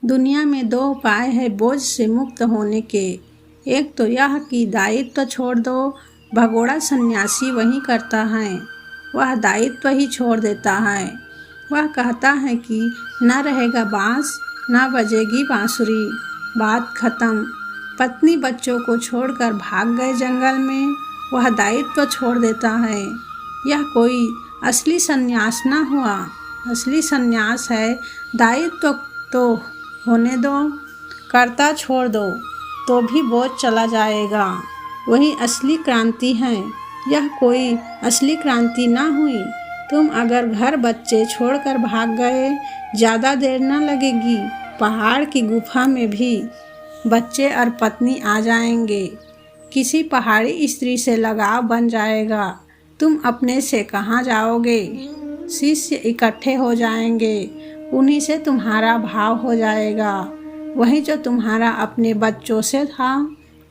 दुनिया में दो उपाय है बोझ से मुक्त होने के। एक तो यह कि दायित्व छोड़ दो। भगोड़ा सन्यासी वही करता है, वह दायित्व ही छोड़ देता है। वह कहता है कि न रहेगा बांस न बजेगी बांसुरी, बात खत्म। पत्नी बच्चों को छोड़कर भाग गए जंगल में, वह दायित्व छोड़ देता है। यह कोई असली सन्यास न हुआ। असली सन्यास है दायित्व तो होने दो, कर्ता छोड़ दो तो भी बोझ चला जाएगा। वही असली क्रांति है। यह कोई असली क्रांति ना हुई। तुम अगर घर बच्चे छोड़कर भाग गए, ज़्यादा देर न लगेगी पहाड़ की गुफा में भी बच्चे और पत्नी आ जाएंगे। किसी पहाड़ी स्त्री से लगाव बन जाएगा। तुम अपने से कहाँ जाओगे? शिष्य इकट्ठे हो जाएंगे, उन्हीं से तुम्हारा भाव हो जाएगा। वही जो तुम्हारा अपने बच्चों से था,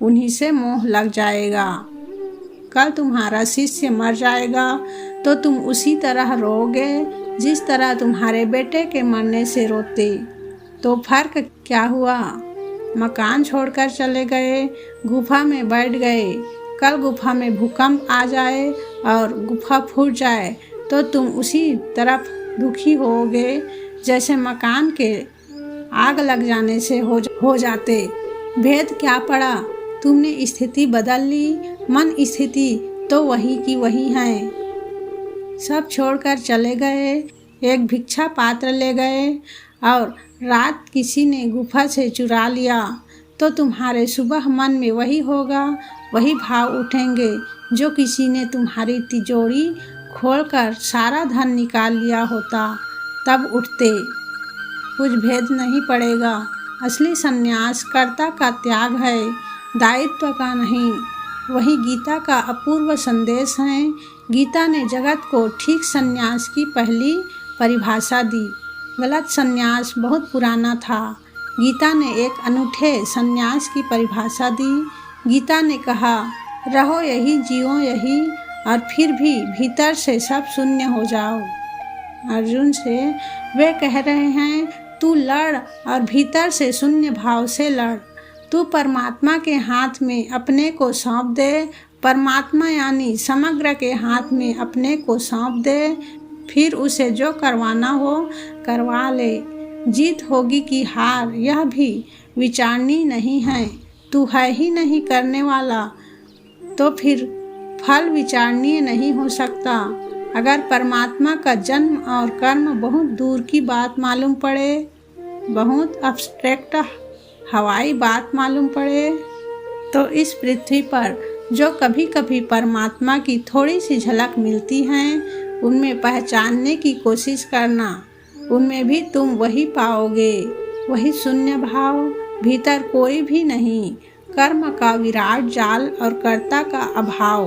उन्हीं से मोह लग जाएगा। कल तुम्हारा शिष्य मर जाएगा तो तुम उसी तरह रोओगे जिस तरह तुम्हारे बेटे के मरने से रोते। तो फर्क क्या हुआ? मकान छोड़कर चले गए, गुफा में बैठ गए। कल गुफा में भूकंप आ जाए और गुफा फूट जाए तो तुम उसी तरफ दुखी होगे जैसे मकान के आग लग जाने से हो जाते। भेद क्या पड़ा? तुमने स्थिति बदल ली, मन स्थिति तो वही की वही है। सब छोड़कर चले गए, एक भिक्षा पात्र ले गए और रात किसी ने गुफा से चुरा लिया तो तुम्हारे सुबह मन में वही होगा, वही भाव उठेंगे जो किसी ने तुम्हारी तिजोरी खोलकर सारा धन निकाल लिया होता तब उठते। कुछ भेद नहीं पड़ेगा। असली सन्यास कर्ता का त्याग है, दायित्व का नहीं। वही गीता का अपूर्व संदेश है। गीता ने जगत को ठीक सन्यास की पहली परिभाषा दी। गलत सन्यास बहुत पुराना था। गीता ने एक अनूठे सन्यास की परिभाषा दी। गीता ने कहा, रहो यही, जियो यही, और फिर भी भीतर से सब शून्य हो जाओ। अर्जुन से वे कह रहे हैं, तू लड़ और भीतर से शून्य भाव से लड़। तू परमात्मा के हाथ में अपने को सौंप दे। परमात्मा यानी समग्र के हाथ में अपने को सौंप दे। फिर उसे जो करवाना हो करवा ले। जीत होगी कि हार, यह भी विचारनी नहीं है। तू है ही नहीं करने वाला तो फिर फल विचारणीय नहीं हो सकता। अगर परमात्मा का जन्म और कर्म बहुत दूर की बात मालूम पड़े, बहुत अब्स्ट्रैक्ट हवाई बात मालूम पड़े, तो इस पृथ्वी पर जो कभी कभी परमात्मा की थोड़ी सी झलक मिलती हैं, उनमें पहचानने की कोशिश करना। उनमें भी तुम वही पाओगे, वही शून्य भाव, भीतर कोई भी नहीं, कर्म का विराट जाल और कर्ता का अभाव।